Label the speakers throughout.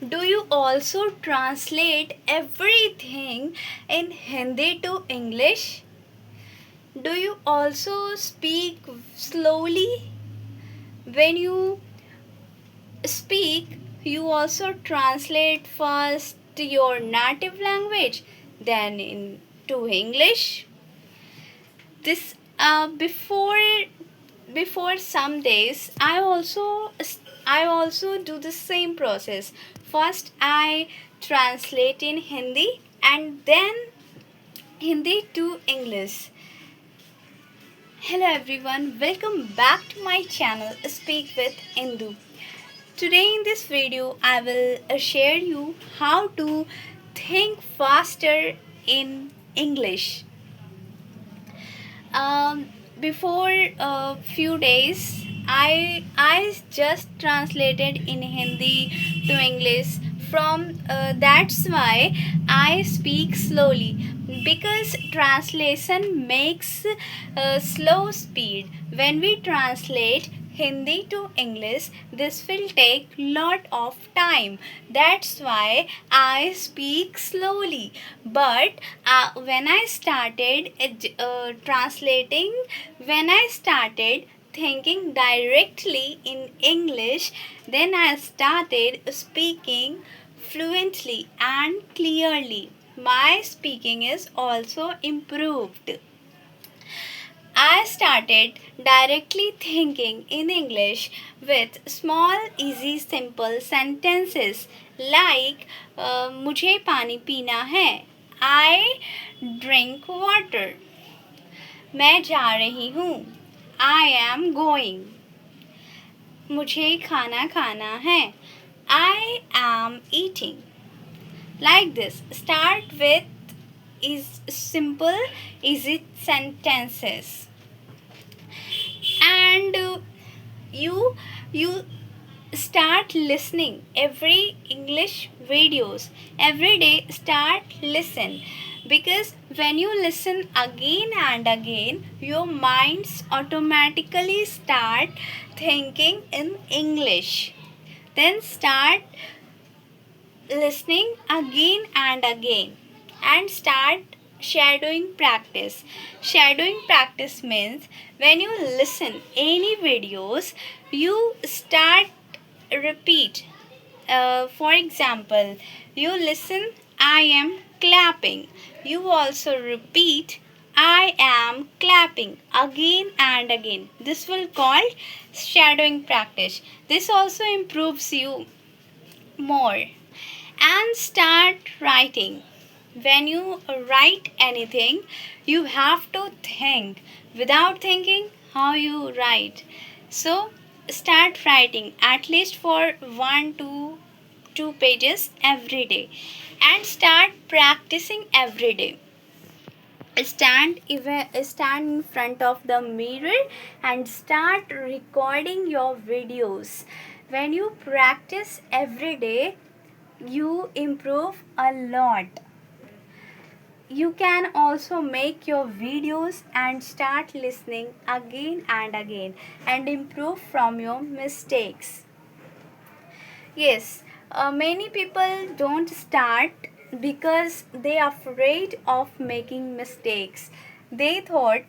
Speaker 1: Do you also translate everything in Hindi to English? Do you also speak slowly? When you speak, you also translate first your native language, then into English. This before some days, I also do the same process. First, I translate in Hindi and then Hindi to English. Hello everyone, welcome back to my channel Speak with Indu. Today in this video I will share you how to think faster in English. Um, Before a few days, I just translated in Hindi to English. That's why I speak slowly, because translation makes slow speed. When we translate Hindi to English, this will take lot of time. That's why I speak slowly. But when I started translating, when I started thinking directly in English, then I started speaking fluently and clearly. My speaking is also improved. I started directly thinking in English with small, easy, simple sentences like मुझे पानी पीना है. I drink water. मैं जा रही हूँ. I am going. मुझे खाना खाना है. I am eating. Like this. Start with simple, easy sentences. And you start listening every English videos every day. Start listen, because when you listen again and again, your minds automatically start thinking in English. Then start listening again and again and start shadowing practice. Shadowing practice means when you listen any videos, you start repeat. For example, you listen, I am clapping. You also repeat, I am clapping again and again. This will call shadowing practice. This also improves you more. And start writing. When you write anything, you have to think. Without thinking, how you write? So start writing at least for 1 to 2 pages every day, and start practicing every day. Stand in front of the mirror and start recording your videos. When you practice every day, you improve a lot. You can also make your videos and start listening again and again and improve from your mistakes. Yes, many people don't start because they are afraid of making mistakes. They thought,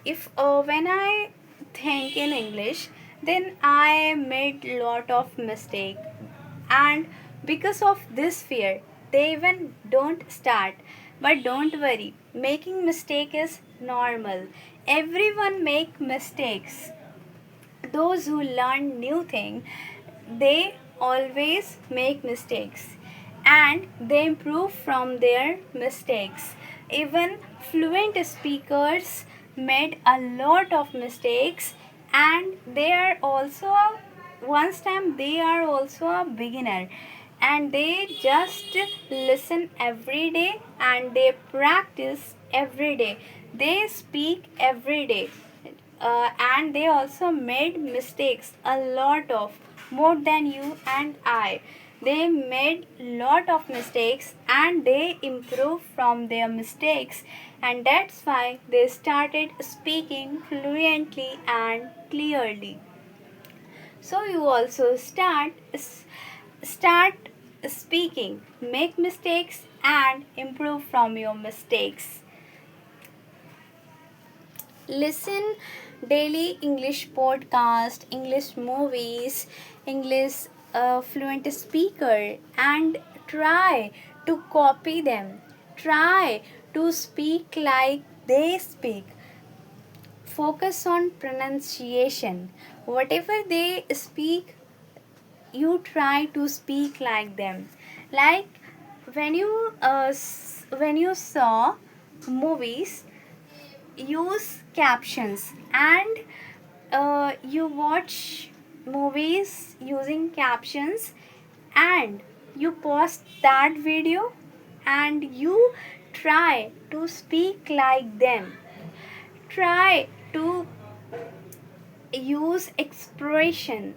Speaker 1: if when I think in English, then I made lot of mistake, and because of this fear, they even don't start. But don't worry, making mistake is normal. Everyone make mistakes. Those who learn new thing, they always make mistakes and they improve from their mistakes. Even fluent speakers made a lot of mistakes, and they are also once time they are also a beginner, and they just listen every day and they practice every day. They speak every day, and they also made mistakes a lot of more than you and I. They made lot of mistakes and they improved from their mistakes, and that's why they started speaking fluently and clearly. So you also start speaking. Make mistakes and improve from your mistakes. Listen daily English podcast, English movies, English fluent speaker, and try to copy them. Try to speak like they speak. Focus on pronunciation. Whatever they speak, you try to speak like them. Like when you saw movies, use captions, and you watch movies using captions, and you post that video, and you try to speak like them. Try to use expression,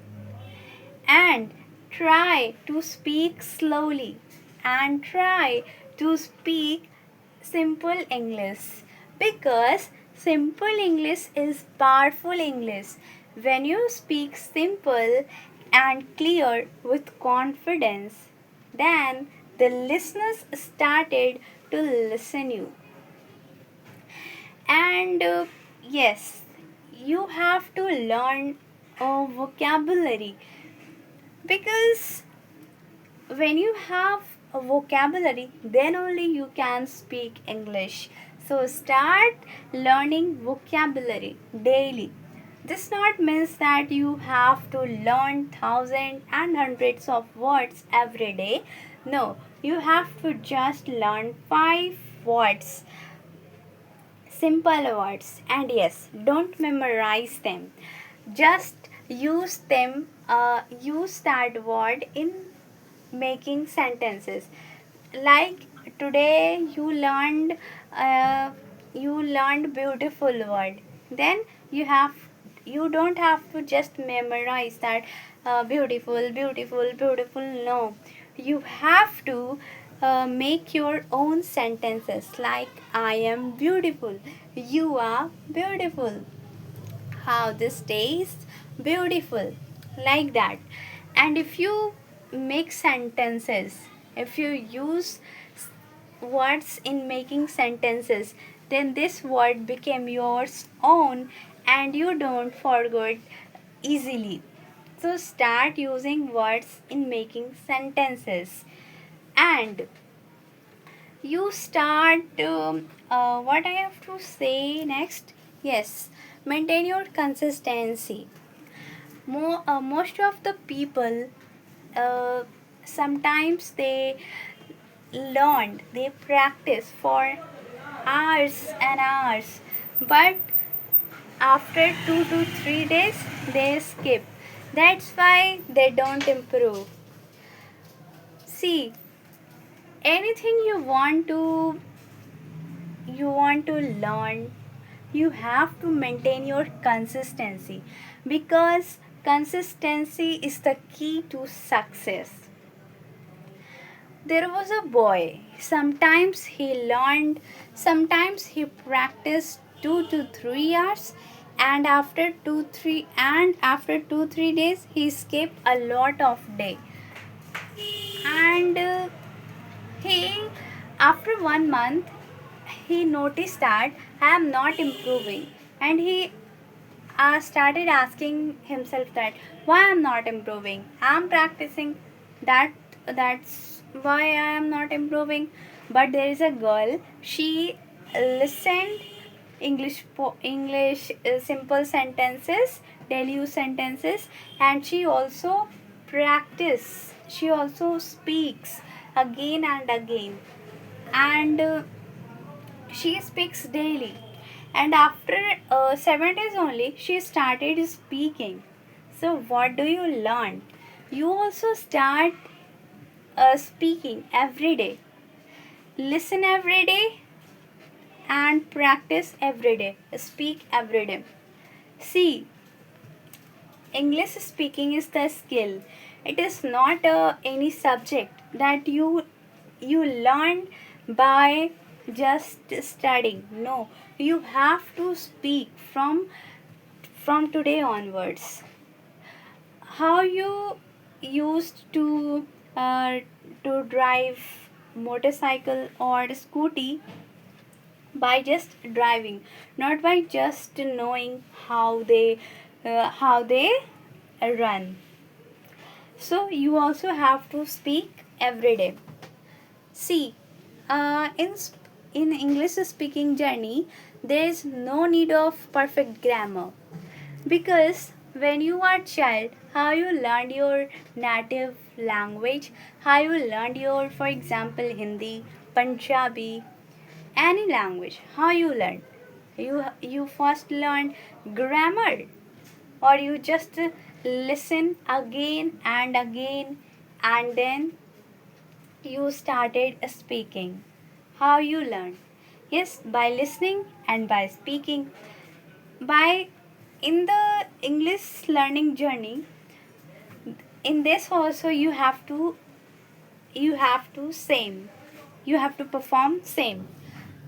Speaker 1: and try to speak slowly, and try to speak simple English, because simple English is powerful English. When you speak simple and clear with confidence, then the listeners started to listen you. And yes, you have to learn vocabulary, because when you have a vocabulary, then only you can speak English. So start learning vocabulary daily. This not means that you have to learn thousands and hundreds of words every day. No, you have to just learn 5 words, simple words. And yes, don't memorize them, just use them, use that word in making sentences. Like today you learned beautiful word, then you don't have to just memorize that beautiful, beautiful, beautiful. No, you have to make your own sentences, like I am beautiful, you are beautiful, how this tastes beautiful, like that. And if you make sentences, if you use words in making sentences, then this word became yours own, and you don't forget easily. So start using words in making sentences. And you start what I have to say next. Yes, maintain your consistency. Most of the people, uh, sometimes they practice for hours and hours, but after 2 to 3 days they skip. That's why they don't improve. See, anything you want to learn, you have to maintain your consistency, because consistency is the key to success. There was a boy. Sometimes he practiced 2 to 3 hours, and after 2 3 days he skipped a lot of day. And he after 1 month he noticed that I am not improving, and he started asking himself that why I'm not improving. I'm practicing that. That's why I am not improving. But there is a girl. She listened English simple sentences, daily use sentences, and she also practice. She also speaks again and again, and she speaks daily. And after 7 days only she started speaking. So what do you learn? You also start speaking every day. Listen every day and practice every day. Speak every day. See, English speaking is the skill. It is not any subject that you learn by just studying. No, you have to speak from today onwards. How you used to uh, to drive motorcycle or scooty by just driving, not by just knowing how they run. So you also have to speak every day. See, in English speaking journey, there is no need of perfect grammar, because when you are child, how you learned your native language, how you learned your, for example, Hindi, Punjabi, any language, how you learn? You first learn grammar, or you just listen again and again, and then you started speaking. How you learn? Yes, by listening and by speaking. By in the English learning journey, in this also you have to same. You have to perform same.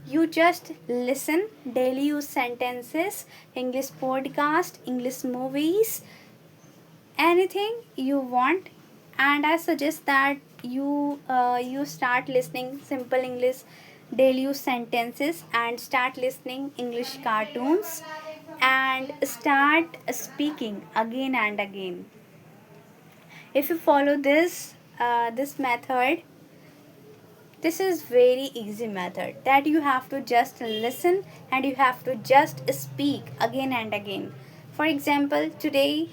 Speaker 1: You just listen daily, use sentences, English podcast, English movies, anything you want. And I suggest that you start listening simple English daily use sentences, and start listening English cartoons, and start speaking again and again. If you follow this method, this is very easy method, that you have to just listen and you have to just speak again and again. For example, today,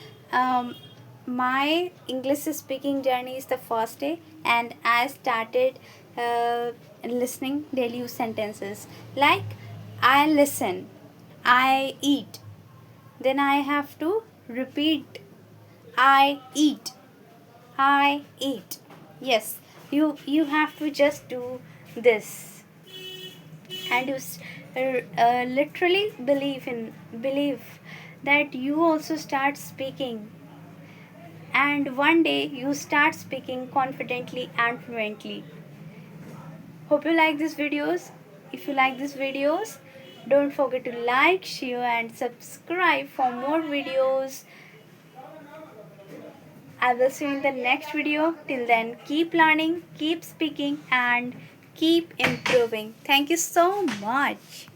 Speaker 1: my English speaking journey is the first day, and I started listening daily use sentences, like I listen, I eat, then I have to repeat, I eat, I eat. Yes, you have to just do this, and literally believe that you also start speaking, and one day you start speaking confidently and fluently. Hope you like these videos. If you like these videos, don't forget to like, share, and subscribe for more videos. I will see you in the next video. Till then, keep learning, keep speaking, and keep improving. Thank you so much.